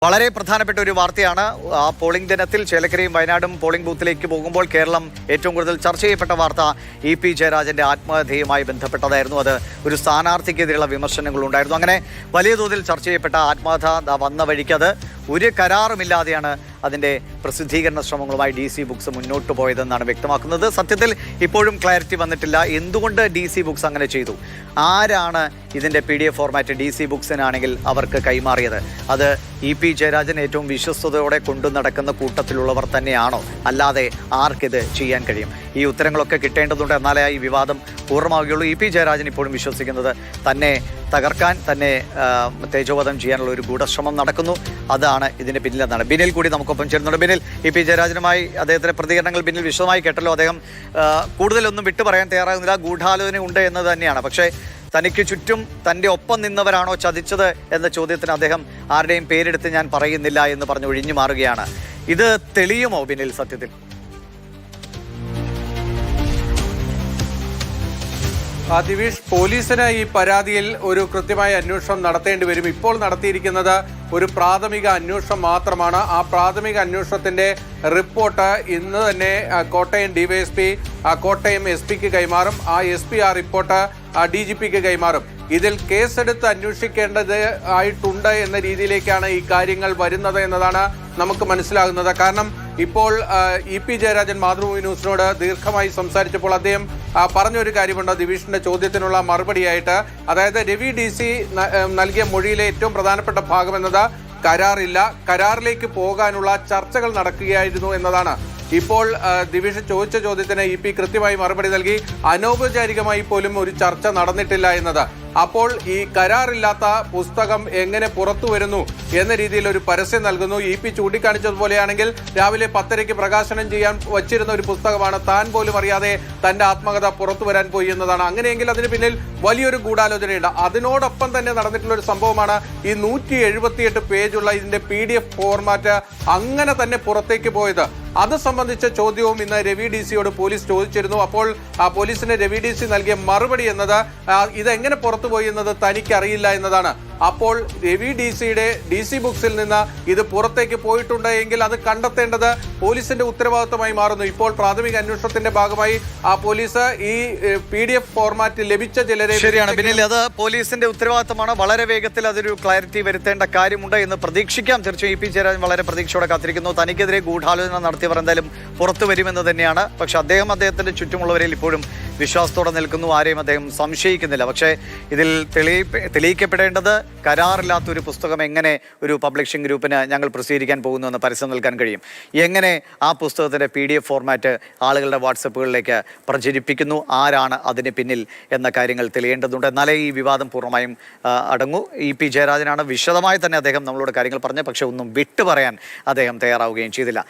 വളരെ പ്രധാനപ്പെട്ട ഒരു വാർത്തയാണ്. ആ പോളിംഗ് ദിനത്തിൽ ചേലക്കരയും വയനാടും പോളിംഗ് ബൂത്തിലേക്ക് പോകുമ്പോൾ കേരളം ഏറ്റവും കൂടുതൽ ചർച്ച ചെയ്യപ്പെട്ട വാർത്ത ഇ.പി. ജയരാജന്റെ ആത്മഹത്യയുമായി ബന്ധപ്പെട്ടതായിരുന്നു. അത് ഒരു സ്ഥാനാർത്ഥിക്കെതിരെയുള്ള വിമർശനങ്ങൾ ഉണ്ടായിരുന്നു. അങ്ങനെ വലിയ തോതിൽ ചർച്ച ചെയ്യപ്പെട്ട ആത്മഹത്യ വന്ന വഴിക്ക് അത് ഒരു കരാറുമില്ലാതെയാണ് അതിൻ്റെ പ്രസിദ്ധീകരണ ശ്രമങ്ങളുമായി DC ബുക്സ് മുന്നോട്ട് പോയതെന്നാണ് വ്യക്തമാക്കുന്നത്. സത്യത്തിൽ ഇപ്പോഴും ക്ലാരിറ്റി വന്നിട്ടില്ല. എന്തുകൊണ്ട് DC ബുക്സ് അങ്ങനെ ചെയ്തു? ആരാണ് ഇതിൻ്റെ PDF ഫോർമാറ്റ് DC ബുക്സിനാണെങ്കിൽ അവർക്ക് കൈമാറിയത്? അത് ഇ.പി. ജയരാജൻ ഏറ്റവും വിശ്വസ്തയോടെ കൊണ്ടു നടക്കുന്ന കൂട്ടത്തിലുള്ളവർ തന്നെയാണോ? അല്ലാതെ ആർക്കിത് ചെയ്യാൻ കഴിയും? ഈ ഉത്തരങ്ങളൊക്കെ കിട്ടേണ്ടതുണ്ട്. എന്നാലേ ഈ വിവാദം പൂർണ്ണമാവുകയുള്ളൂ. ഇ.പി. ജയരാജൻ ഇപ്പോഴും വിശ്വസിക്കുന്നത് തന്നെ തകർക്കാൻ, തന്നെ തേജോവധം ചെയ്യാനുള്ള ഒരു ഗൂഢശ്രമം നടക്കുന്നു. അതാണ് ഇതിന് പിന്നിലെന്നാണ്. ബിനിൽ കൂടി നമുക്കൊപ്പം ചേരുന്നുണ്ട്. ബിനിൽ, ഇ.പി. ജയരാജനുമായി അദ്ദേഹത്തിന്റെ പ്രതികരണങ്ങൾ ബിനിൽ വിശദമായി കേട്ടല്ലോ. അദ്ദേഹം കൂടുതലൊന്നും വിട്ടു പറയാൻ തയ്യാറാകുന്നില്ല. ഗൂഢാലോചന ഉണ്ട് എന്നത് തന്നെയാണ്. പക്ഷേ തനിക്ക് ചുറ്റും തൻ്റെ ഒപ്പം നിന്നവരാണോ ചതിച്ചത് എന്ന ചോദ്യത്തിന് അദ്ദേഹം ആരുടെയും പേരെടുത്ത് ഞാൻ പറയുന്നില്ല എന്ന് പറഞ്ഞ് ഒഴിഞ്ഞു മാറുകയാണ്. ഇത് തെളിയുമോ ബിനിൽ സത്യത്തിൽ? ദിവിഷ്, പോലീസിന് ഈ പരാതിയിൽ ഒരു കൃത്യമായ അന്വേഷണം നടത്തേണ്ടി വരും. ഇപ്പോൾ നടത്തിയിരിക്കുന്നത് ഒരു പ്രാഥമിക അന്വേഷണം മാത്രമാണ്. ആ പ്രാഥമിക അന്വേഷണത്തിന്റെ റിപ്പോർട്ട് ഇന്ന് തന്നെ കോട്ടയം ഡിവൈഎസ്പി കോട്ടയം SP കൈമാറും. ആ SP ആ റിപ്പോർട്ട് DGPക്ക് കൈമാറും. ഇതിൽ കേസെടുത്ത് അന്വേഷിക്കേണ്ടത് ആയിട്ടുണ്ട് എന്ന രീതിയിലേക്കാണ് ഈ കാര്യങ്ങൾ വരുന്നത് എന്നതാണ് നമുക്ക് മനസ്സിലാകുന്നത്. കാരണം ഇപ്പോൾ ഇ.പി. ജയരാജൻ മാതൃഭൂമി ന്യൂസിനോട് ദീർഘമായി സംസാരിച്ചപ്പോൾ അദ്ദേഹം പറഞ്ഞൊരു കാര്യമുണ്ട് ദിവിഷിന്റെ ചോദ്യത്തിനുള്ള മറുപടിയായിട്ട്. അതായത് രവി DC നൽകിയ മൊഴിയിലെ ഏറ്റവും പ്രധാനപ്പെട്ട ഭാഗം എന്നത് കരാറില്ല, കരാറിലേക്ക് പോകാനുള്ള ചർച്ചകൾ നടക്കുകയായിരുന്നു എന്നതാണ്. ഇപ്പോൾ ദിവിഷ് ചോദിച്ച ചോദ്യത്തിന് ഇ.പി. കൃത്യമായി മറുപടി നൽകി. അനൗപചാരികമായി പോലും ഒരു ചർച്ച നടന്നിട്ടില്ല എന്നത്. അപ്പോൾ ഈ കരാറില്ലാത്ത പുസ്തകം എങ്ങനെ പുറത്തു വരുന്നു എന്ന രീതിയിൽ ഒരു പരസ്യം നൽകുന്നു. ഇ.പി. ചൂണ്ടിക്കാണിച്ചതുപോലെയാണെങ്കിൽ രാവിലെ 10:30 പ്രകാശനം ചെയ്യാൻ വച്ചിരുന്ന ഒരു പുസ്തകമാണ് താൻ പോലും അറിയാതെ തന്റെ ആത്മകഥ പുറത്തു വരാൻ പോയി എന്നതാണ്. അങ്ങനെയെങ്കിൽ അതിന് പിന്നിൽ വലിയൊരു ഗൂഢാലോചനയുണ്ട്. അതിനോടൊപ്പം തന്നെ നടന്നിട്ടുള്ള ഒരു സംഭവമാണ് ഈ 178 പേജുള്ള ഇതിന്റെ PDF ഫോർമാറ്റ് അങ്ങനെ തന്നെ പുറത്തേക്ക് പോയത്. അത് സംബന്ധിച്ച ചോദ്യവും ഇന്ന് രവി DCയോട് പോലീസ് ചോദിച്ചിരുന്നു. അപ്പോൾ പോലീസിന് രവി DC നൽകിയ മറുപടി എന്നത് ഇതെങ്ങനെ പുറത്തുപോയി എന്നത് തനിക്കറിയില്ല എന്നതാണ്. അപ്പോൾ രവി DCയുടെ DC ബുക്സിൽ നിന്ന് ഇത് പുറത്തേക്ക് പോയിട്ടുണ്ട് എങ്കിൽ അത് കണ്ടെത്തേണ്ടത് പോലീസിന്റെ ഉത്തരവാദിത്തമായി മാറുന്നു. ഇപ്പോൾ പ്രാഥമിക അന്വേഷണത്തിന്റെ ഭാഗമായി പോലീസ് ഈ PDF ഫോർമാറ്റ് ലഭിച്ച ചിലരെ ശരിയാണ് ബിനിൽ, അത് പോലീസിന്റെ ഉത്തരവാദിത്തമാണ്. വളരെ വേഗത്തിൽ അതൊരു ക്ലാരിറ്റി വരുത്തേണ്ട കാര്യമുണ്ട് എന്ന് പ്രതീക്ഷിക്കാം. തീർച്ചയായും ഇ.പി. ജയരാജൻ വളരെ പ്രതീക്ഷയോടെ കാത്തിരിക്കുന്നു. തനിക്കെതിരെ ഗൂഢാലോചന നടത്തിയവർ എന്തായാലും പുറത്തു വരുമെന്ന് തന്നെയാണ്. പക്ഷെ അദ്ദേഹത്തിന്റെ ചുറ്റുമുള്ളവരിൽ ഇപ്പോഴും വിശ്വാസത്തോടെ നിൽക്കുന്നു. ആരെയും അദ്ദേഹം സംശയിക്കുന്നില്ല. പക്ഷേ ഇതിൽ തെളിയിക്കപ്പെടേണ്ടത് കരാറില്ലാത്തൊരു പുസ്തകം എങ്ങനെ ഒരു പബ്ലിഷിംഗ് ഗ്രൂപ്പിന് ഞങ്ങൾ പ്രസിദ്ധീകരിക്കാൻ പോകുന്നു എന്ന് പരസ്യം നൽകാൻ കഴിയും? എങ്ങനെ ആ പുസ്തകത്തിൻ്റെ PDF ഫോർമാറ്റ് ആളുകളുടെ വാട്സപ്പുകളിലേക്ക് പ്രചരിപ്പിക്കുന്നു? ആരാണ് അതിന് പിന്നിൽ എന്ന കാര്യങ്ങൾ തെളിയേണ്ടതുണ്ട്. എന്നാലേ ഈ വിവാദം പൂർണ്ണമായും അടങ്ങൂ. ഇ.പി. ജയരാജനാണ് വിശദമായി തന്നെ അദ്ദേഹം നമ്മളോട് കാര്യങ്ങൾ പറഞ്ഞു. പക്ഷേ ഒന്നും വിട്ടു പറയാൻ അദ്ദേഹം തയ്യാറാവുകയും ചെയ്തില്ല.